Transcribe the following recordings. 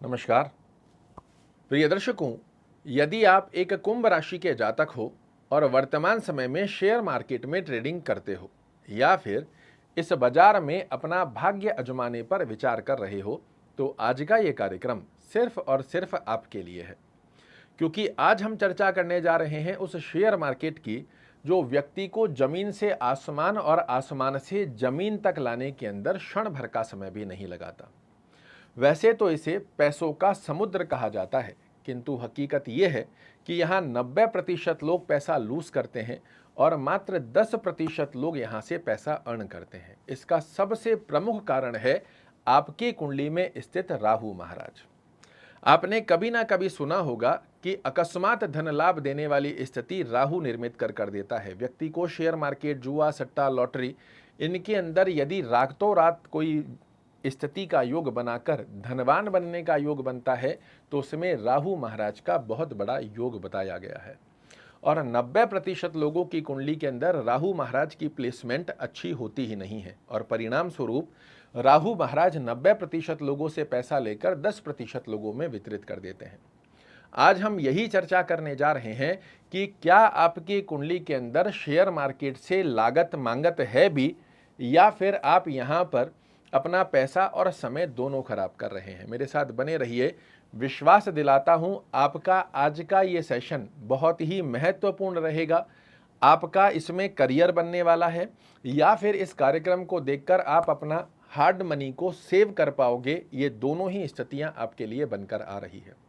नमस्कार प्रिय दर्शकों, यदि आप एक कुंभ राशि के जातक हो और वर्तमान समय में शेयर मार्केट में ट्रेडिंग करते हो या फिर इस बाजार में अपना भाग्य आजमाने पर विचार कर रहे हो, तो आज का ये कार्यक्रम सिर्फ और सिर्फ आपके लिए है। क्योंकि आज हम चर्चा करने जा रहे हैं उस शेयर मार्केट की जो व्यक्ति को जमीन से आसमान और आसमान से जमीन तक लाने के अंदर क्षण भर का समय भी नहीं लगाता। वैसे तो इसे पैसों का समुद्र कहा जाता है, किंतु हकीकत यह है कि यहाँ 90% लोग पैसा लूज करते हैं और मात्र 10% लोग यहाँ से पैसा अर्न करते हैं। इसका सबसे प्रमुख कारण है आपकी कुंडली में स्थित राहु महाराज। आपने कभी ना कभी सुना होगा कि अकस्मात धन लाभ देने वाली स्थिति राहु निर्मित कर देता है। व्यक्ति को शेयर मार्केट, जुआ, सट्टा, लॉटरी, इनके अंदर यदि रातों रात कोई स्थिति का योग बनाकर धनवान बनने का योग बनता है, तो उसमें राहु महाराज का बहुत बड़ा योग बताया गया है। और 90% लोगों की कुंडली के अंदर राहु महाराज की प्लेसमेंट अच्छी होती ही नहीं है और परिणाम स्वरूप राहु महाराज 90% लोगों से पैसा लेकर 10% लोगों में वितरित कर देते हैं। आज हम यही चर्चा करने जा रहे हैं कि क्या आपकी कुंडली के अंदर शेयर मार्केट से लागत मांगत है भी, या फिर आप यहाँ पर अपना पैसा और समय दोनों खराब कर रहे हैं। मेरे साथ बने रहिए। विश्वास दिलाता हूं आपका आज का ये सेशन बहुत ही महत्वपूर्ण रहेगा। आपका इसमें करियर बनने वाला है, या फिर इस कार्यक्रम को देखकर आप अपना हार्ड मनी को सेव कर पाओगे। ये दोनों ही स्थितियां आपके लिए बनकर आ रही है।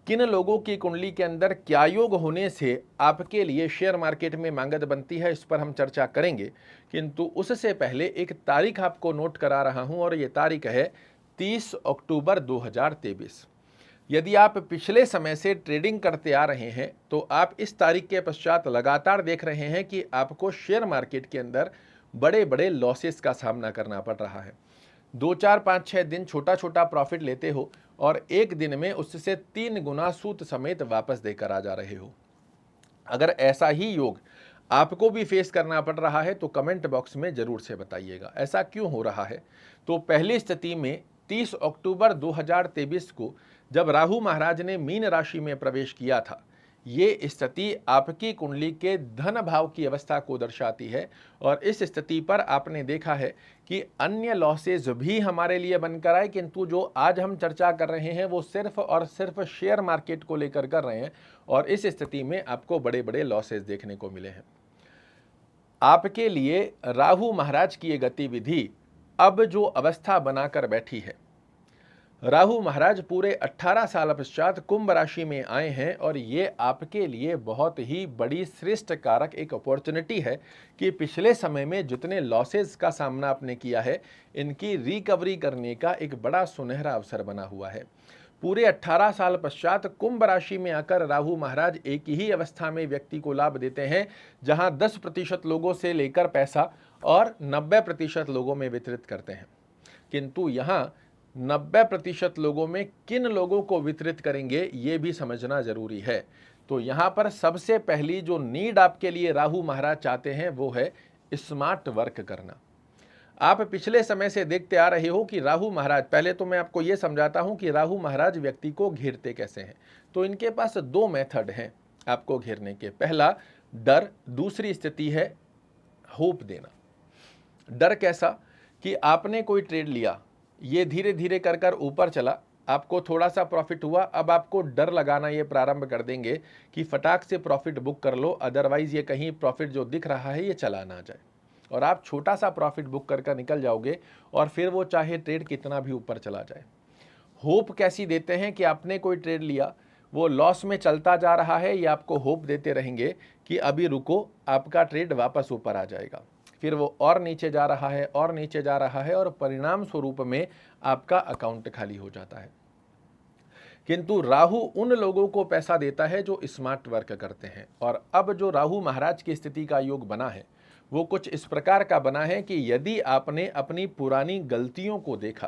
किन लोगों की कुंडली के अंदर क्या योग होने से आपके लिए शेयर मार्केट में मांगत बनती है, इस पर हम चर्चा करेंगे। किंतु उससे पहले एक तारीख आपको नोट करा रहा हूं और ये तारीख है 30 अक्टूबर 2023। यदि आप पिछले समय से ट्रेडिंग करते आ रहे हैं तो आप इस तारीख के पश्चात लगातार देख रहे हैं कि आपको शेयर मार्केट के अंदर बड़े बड़े लॉसेस का सामना करना पड़ रहा है। 2 4 5 6 दिन छोटा छोटा प्रॉफिट लेते हो और एक दिन में उससे 3 गुना सूद समेत वापस देकर आ जा रहे हो। अगर ऐसा ही योग आपको भी फेस करना पड़ रहा है तो कमेंट बॉक्स में जरूर से बताइएगा ऐसा क्यों हो रहा है। तो पहली स्थिति में 30 अक्टूबर 2023 को जब राहु महाराज ने मीन राशि में प्रवेश किया था, ये स्थिति आपकी कुंडली के धन भाव की अवस्था को दर्शाती है। और इस स्थिति पर आपने देखा है कि अन्य लॉसेज भी हमारे लिए बनकर आए, किंतु जो आज हम चर्चा कर रहे हैं वो सिर्फ और सिर्फ शेयर मार्केट को लेकर कर रहे हैं और इस स्थिति में आपको बड़े बड़े लॉसेज देखने को मिले हैं। आपके लिए राहु महाराज की ये गतिविधि अब जो अवस्था बनाकर बैठी है, राहु महाराज पूरे 18 साल पश्चात कुंभ राशि में आए हैं और ये आपके लिए बहुत ही बड़ी श्रेष्ठ कारक एक अपॉर्चुनिटी है कि पिछले समय में जितने लॉसेस का सामना आपने किया है, इनकी रिकवरी करने का एक बड़ा सुनहरा अवसर बना हुआ है। पूरे 18 साल पश्चात कुंभ राशि में आकर राहु महाराज एक ही अवस्था में व्यक्ति को लाभ देते हैं, जहां 10% लोगों से लेकर पैसा और 90% लोगों में वितरित करते हैं। किंतु यहाँ 90% लोगों में किन लोगों को वितरित करेंगे ये भी समझना जरूरी है। तो यहाँ पर सबसे पहली जो नीड आपके लिए राहु महाराज चाहते हैं वो है स्मार्ट वर्क करना। आप पिछले समय से देखते आ रहे हो कि राहु महाराज, पहले तो मैं आपको ये समझाता हूं कि राहु महाराज व्यक्ति को घेरते कैसे हैं। तो इनके पास 2 मेथड हैं आपको घेरने के। पहला डर, दूसरी स्थिति है होप देना। डर कैसा कि आपने कोई ट्रेड लिया, ये धीरे धीरे कर कर ऊपर चला, आपको थोड़ा सा प्रॉफिट हुआ, अब आपको डर लगाना ये प्रारंभ कर देंगे कि फटाक से प्रॉफिट बुक कर लो, अदरवाइज ये कहीं प्रॉफिट जो दिख रहा है ये चला ना जाए। और आप छोटा सा प्रॉफिट बुक कर निकल जाओगे और फिर वो चाहे ट्रेड कितना भी ऊपर चला जाए। होप कैसी देते हैं कि आपने कोई ट्रेड लिया, वो लॉस में चलता जा रहा है, ये आपको होप देते रहेंगे कि अभी रुको, आपका ट्रेड वापस ऊपर आ जाएगा। फिर वो और नीचे जा रहा है और नीचे जा रहा है और परिणाम स्वरूप में आपका अकाउंट खाली हो जाता है। किंतु राहु उन लोगों को पैसा देता है जो स्मार्ट वर्क करते हैं। और अब जो राहु महाराज की स्थिति का योग बना है वो कुछ इस प्रकार का बना है कि यदि आपने अपनी पुरानी गलतियों को देखा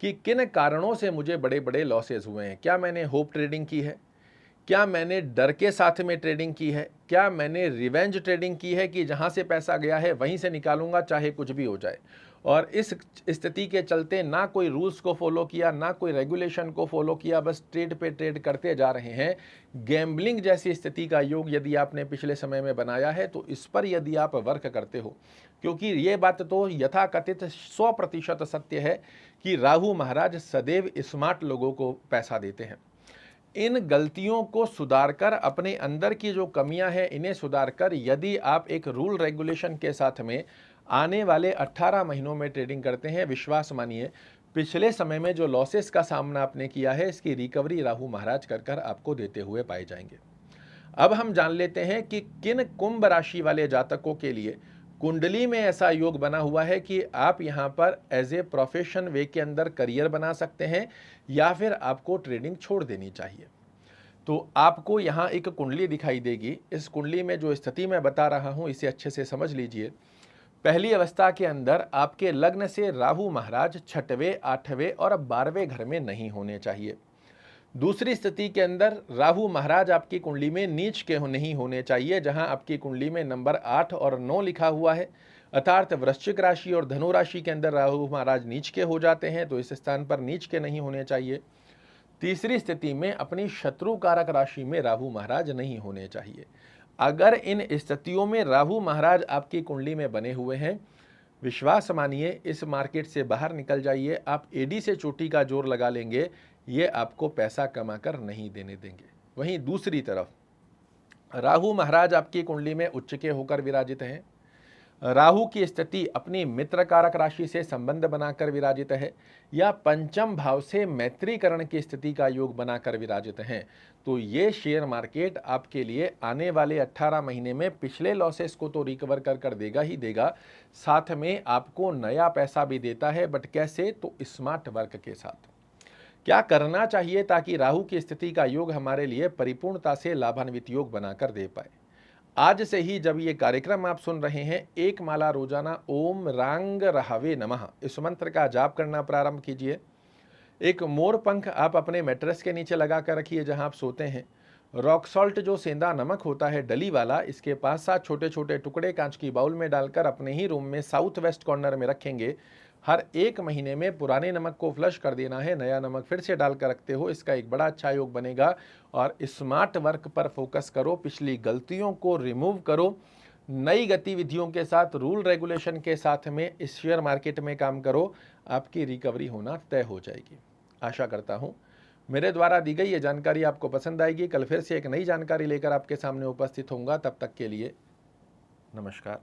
कि किन कारणों से मुझे बड़े बड़े लॉसेस हुए हैं, क्या मैंने होप ट्रेडिंग की है, क्या मैंने डर के साथ में ट्रेडिंग की है, क्या मैंने रिवेंज ट्रेडिंग की है कि जहां से पैसा गया है वहीं से निकालूंगा चाहे कुछ भी हो जाए, और इस स्थिति के चलते ना कोई रूल्स को फॉलो किया, ना कोई रेगुलेशन को फॉलो किया, बस ट्रेड पे ट्रेड करते जा रहे हैं। गैम्बलिंग जैसी स्थिति का योग यदि आपने पिछले समय में बनाया है तो इस पर यदि आप वर्क करते हो, क्योंकि ये बात तो यथाकथित 100% सत्य है कि राहु महाराज सदैव स्मार्ट लोगों को पैसा देते हैं। इन गलतियों को सुधारकर, अपने अंदर की जो कमियां हैं इन्हें सुधारकर यदि आप एक रूल रेगुलेशन के साथ में आने वाले 18 महीनों में ट्रेडिंग करते हैं, विश्वास मानिए पिछले समय में जो लॉसेस का सामना आपने किया है इसकी रिकवरी राहु महाराज कर कर आपको देते हुए पाए जाएंगे। अब हम जान लेते हैं कि किन कुंभ राशि वाले जातकों के लिए कुंडली में ऐसा योग बना हुआ है कि आप यहां पर एज ए प्रोफेशन वे के अंदर करियर बना सकते हैं या फिर आपको ट्रेडिंग छोड़ देनी चाहिए। तो आपको यहां एक कुंडली दिखाई देगी। इस कुंडली में जो स्थिति मैं बता रहा हूं इसे अच्छे से समझ लीजिए। पहली अवस्था के अंदर आपके लग्न से राहु महाराज 6वें, 8वें और 12वें घर में नहीं होने चाहिए। दूसरी स्थिति के अंदर राहु महाराज आपकी कुंडली में नीच के नहीं होने चाहिए, जहां आपकी कुंडली में नंबर 8 और 9 लिखा हुआ है, अर्थात वृश्चिक राशि और धनु राशि के अंदर राहु महाराज नीच के हो जाते हैं, तो इस स्थान पर नीच के नहीं होने चाहिए। तीसरी स्थिति में अपनी शत्रु कारक राशि में राहु महाराज नहीं होने चाहिए। अगर इन स्थितियों में राहु महाराज आपकी कुंडली में बने हुए हैं, विश्वास मानिए इस मार्केट से बाहर निकल जाइए। आप एडी से चोटी का जोर लगा लेंगे, ये आपको पैसा कमाकर नहीं देने देंगे। वहीं दूसरी तरफ राहु महाराज आपकी कुंडली में उच्च के होकर विराजित हैं। राहु की स्थिति अपनी मित्र कारक राशि से संबंध बनाकर विराजित है या पंचम भाव से मैत्रीकरण की स्थिति का योग बनाकर विराजित हैं, तो ये शेयर मार्केट आपके लिए आने वाले 18 महीने में पिछले लॉसेस को तो रिकवर कर देगा ही देगा, साथ में आपको नया पैसा भी देता है। बट कैसे? तो स्मार्ट वर्क के साथ। क्या करना चाहिए ताकि राहु की स्थिति का योग हमारे लिए परिपूर्णता से लाभान्वित योग बनाकर दे पाए? आज से ही जब ये कार्यक्रम आप सुन रहे हैं, एक माला रोजाना ओम रांग रहावे नमः इस मंत्र का जाप करना प्रारंभ कीजिए। एक मोर पंख आप अपने मैट्रेस के नीचे लगा कर रखिए जहां आप सोते हैं। रॉक सॉल्ट जो सेंधा नमक होता है डली वाला, इसके 5-7 छोटे छोटे टुकड़े कांच की बाउल में डालकर अपने ही रूम में साउथ वेस्ट कॉर्नर में रखेंगे। हर 1 महीने में पुराने नमक को फ्लश कर देना है, नया नमक फिर से डालकर रखते हो। इसका एक बड़ा अच्छा योग बनेगा। और स्मार्ट वर्क पर फोकस करो, पिछली गलतियों को रिमूव करो, नई गतिविधियों के साथ, रूल रेगुलेशन के साथ में इस शेयर मार्केट में काम करो, आपकी रिकवरी होना तय हो जाएगी। आशा करता हूं मेरे द्वारा दी गई ये जानकारी आपको पसंद आएगी। कल फिर से एक नई जानकारी लेकर आपके सामने उपस्थित होऊंगा। तब तक के लिए नमस्कार।